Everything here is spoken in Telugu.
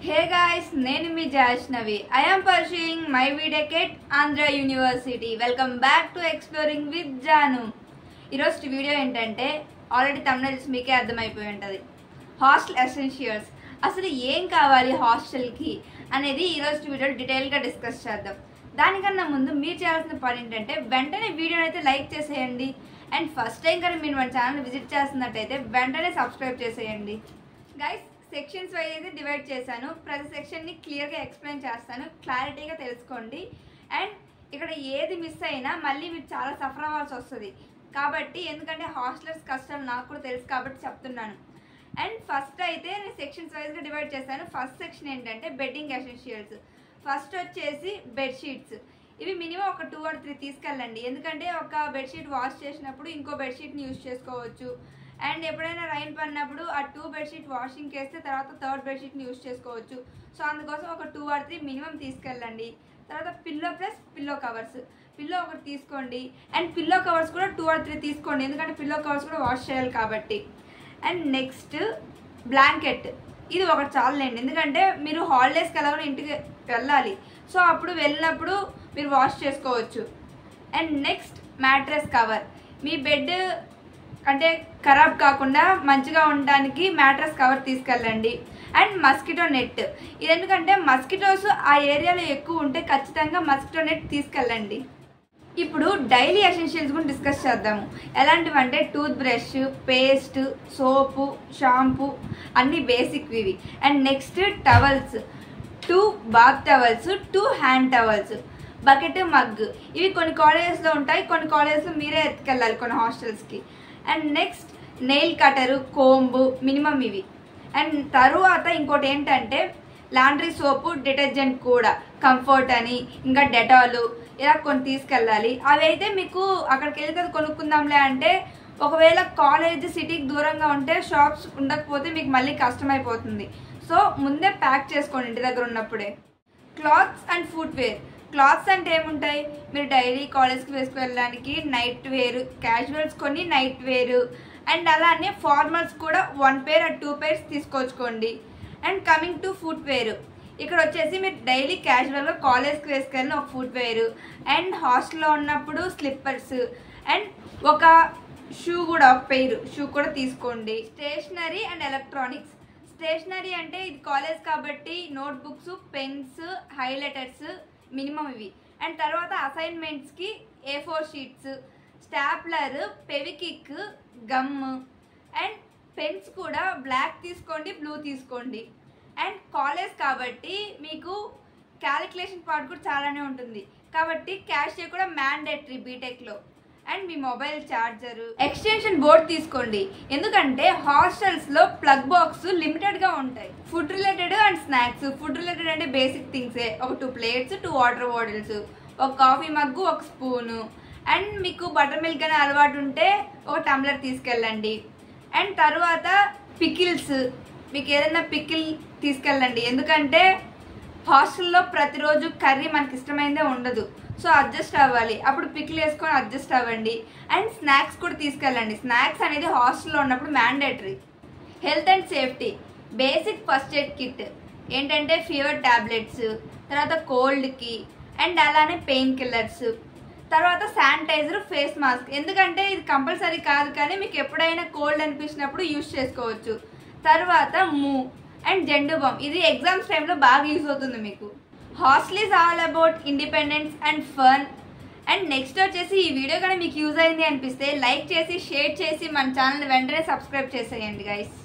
Hey guys, nenu mi Jaishnavi. I am pursuing my BTech at Andhra University. Welcome back to Exploring with Janu. ఈరోజు వీడియో ఏంటంటే ఆల్రెడీ thumbnails మీకే అర్థమైపోయి ఉంటుంది. హాస్టల్ ఎసెన్షియల్స్ అసలు ఏం కావాలి హాస్టల్కి అనేది ఈరోజు వీడియోలో డీటెయిల్గా డిస్కస్ చేద్దాం. దానికన్నా ముందు మీరు చేయాల్సిన పని ఏంటంటే వెంటనే వీడియోని అయితే లైక్ చేసేయండి. అండ్ ఫస్ట్ టైం కానీ మీరు మన ఛానల్ విజిట్ చేస్తున్నట్టయితే వెంటనే సబ్స్క్రైబ్ చేసేయండి. గైస్, సెక్షన్స్ వైజ్ అయితే డివైడ్ చేశాను. ప్రతి సెక్షన్ని క్లియర్గా ఎక్స్ప్లెయిన్ చేస్తాను, క్లారిటీగా తెలుసుకోండి. అండ్ ఇక్కడ ఏది మిస్ అయినా మళ్ళీ మీరు చాలా సఫర్ అవ్వాల్సి వస్తుంది కాబట్టి, ఎందుకంటే హాస్టలర్స్ కష్టాలు నాకు కూడా తెలుసు కాబట్టి చెప్తున్నాను. అండ్ ఫస్ట్ అయితే నేను సెక్షన్స్ వైజ్గా డివైడ్ చేశాను. ఫస్ట్ సెక్షన్ ఏంటంటే బెడ్డింగ్ ఎసెన్షియల్స్. ఫస్ట్ వచ్చేసి బెడ్షీట్స్. ఇవి మినిమం ఒక 2 or 3 తీసుకెళ్ళండి, ఎందుకంటే ఒక బెడ్షీట్ వాష్ చేసినప్పుడు ఇంకో బెడ్షీట్ని యూజ్ చేసుకోవచ్చు. అండ్ ఎప్పుడైనా రైన్ పడినప్పుడు ఆ 2 బెడ్షీట్ వాషింగ్కి వేస్తే తర్వాత 3rd బెడ్షీట్ని యూజ్ చేసుకోవచ్చు. సో అందుకోసం ఒక 2 or 3 మినిమం తీసుకెళ్ళండి. తర్వాత pillow plus pillow covers. Pillow ఒకటి తీసుకోండి. అండ్ పిల్లో కవర్స్ కూడా 2 or 3 తీసుకోండి, ఎందుకంటే పిల్లో కవర్స్ కూడా వాష్ చేయాలి కాబట్టి. And next blanket. ఇది ఒకటి చాలండి, ఎందుకంటే మీరు హాలిడేస్కి ఎలాగో ఇంటికి వెళ్ళాలి, సో అప్పుడు వెళ్ళినప్పుడు మీరు వాష్ చేసుకోవచ్చు. And next mattress cover. Me bed అంటే ఖరాబ్ కాకుండా మంచిగా ఉండడానికి మ్యాట్రెస్ కవర్ తీసుకెళ్ళండి. And mosquito net. ఇది ఎందుకంటే మస్కిటోస్ ఆ ఏరియాలో ఎక్కువ ఉంటే ఖచ్చితంగా మస్కిటో నెట్ తీసుకెళ్ళండి. ఇప్పుడు డైలీ ఎసెన్షియల్స్ గురించి డిస్కస్ చేద్దాము. ఎలాంటివంటే tooth brush, paste, soap, shampoo అన్నీ బేసిక్ ఇవి. And next towels, 2 bath towels, 2 hand towels, bucket, mug. ఇవి కొన్ని కాలేజెస్లో ఉంటాయి, కొన్ని కాలేజెస్లో మీరే ఎత్తుకెళ్ళాలి కొన్ని హాస్టల్స్కి. And next nail cutter, comb minimum ఇవి. అండ్ తరువాత ఇంకోటి ఏంటంటే లాండ్రీ సోపు, డిటర్జెంట్ కూడా, కంఫర్ట్ అని, ఇంకా డెటాలు, ఇలా కొన్ని తీసుకెళ్ళాలి. అవి అయితే మీకు అక్కడికి వెళ్తే కొనుక్కుందాంలే అంటే, ఒకవేళ కాలేజ్ సిటీకి దూరంగా ఉంటే షాప్స్ ఉండకపోతే మీకు మళ్ళీ కష్టమైపోతుంది. సో ముందే ప్యాక్ చేసుకోండి ఇంటి దగ్గర ఉన్నప్పుడే. Clothes and footwear. క్లాత్స్ అంటే ఏముంటాయి, మీరు డైలీ కాలేజ్కి వేసుకువెళ్ళడానికి నైట్ వేర్, క్యాజువల్స్ కొన్ని, నైట్ వేరు. అండ్ అలానే ఫార్మల్స్ కూడా 1 pair or 2 pairs తీసుకొచ్చుకోండి. అండ్ కమింగ్ టు ఫుట్వేర్, ఇక్కడ వచ్చేసి మీరు డైలీ క్యాజువల్గా కాలేజ్కి వేసుకెళ్ళిన ఒక ఫుట్వేర్, అండ్ హాస్టల్లో ఉన్నప్పుడు స్లిప్పర్స్, అండ్ ఒక షూ కూడా, ఒక పెయిర్ షూ కూడా తీసుకోండి. Stationery and electronics. స్టేషనరీ అంటే ఇది కాలేజ్ కాబట్టి నోట్బుక్స్, పెన్స్, హైలైటర్స్ మినిమం ఇవి. అండ్ తర్వాత అసైన్మెంట్స్కి A4 sheets, stapler, Fevikwik, gum. And pens కూడా బ్లాక్ తీసుకోండి, బ్లూ తీసుకోండి. అండ్ కాలేజ్ కాబట్టి మీకు క్యాలిక్యులేషన్ పార్ట్ కూడా చాలానే ఉంటుంది కాబట్టి క్యాషియర్ కూడా మ్యాండేటరీ బీటెక్లో. And me mobile charger, extension board తీసుకోండి, ఎందుకంటే హాస్టల్స్లో ప్లగ్ బాక్స్ లిమిటెడ్గా ఉంటాయి. Food related and snacks. Food related అంటే బేసిక్ థింగ్సే, ఒక 2 plates, 2 water bottles, ఒక కాఫీ మగ్గు, ఒక స్పూను. అండ్ మీకు బటర్ మిల్క్ అనే అలవాటు ఉంటే ఒక టంబ్లర్ తీసుకెళ్ళండి. అండ్ తర్వాత పికిల్స్, మీకు ఏదైనా పికిల్ తీసుకెళ్ళండి, ఎందుకంటే హాస్టల్లో ప్రతిరోజు కర్రీ మనకి ఇష్టమైందే ఉండదు, సో అడ్జస్ట్ అవ్వాలి, అప్పుడు పికిల్ వేసుకొని అడ్జస్ట్ అవ్వండి. అండ్ స్నాక్స్ కూడా తీసుకెళ్ళండి. స్నాక్స్ అనేది హాస్టల్లో ఉన్నప్పుడు mandatory. Health and safety. Basic first aid kit ఏంటంటే ఫీవర్ ట్యాబ్లెట్స్, తర్వాత కోల్డ్కి, అండ్ అలానే పెయిన్ కిల్లర్స్, తర్వాత శానిటైజర్, ఫేస్ మాస్క్. ఎందుకంటే ఇది కంపల్సరీ కాదు కానీ మీకు ఎప్పుడైనా కోల్డ్ అనిపించినప్పుడు యూజ్ చేసుకోవచ్చు. తర్వాత అండ్ జెండు బామ్. ఇది ఎగ్జామ్స్ టైంలో బాగా యూజ్ అవుతుంది మీకు. Hostel is all about independence and fun. And next వచ్చేసి ఈ వీడియో కానీ మీకు యూజ్ అయింది అనిపిస్తే లైక్ చేసి, షేర్ చేసి మన ఛానల్ వెంటనే సబ్స్క్రైబ్ చేసేయండి గైస్.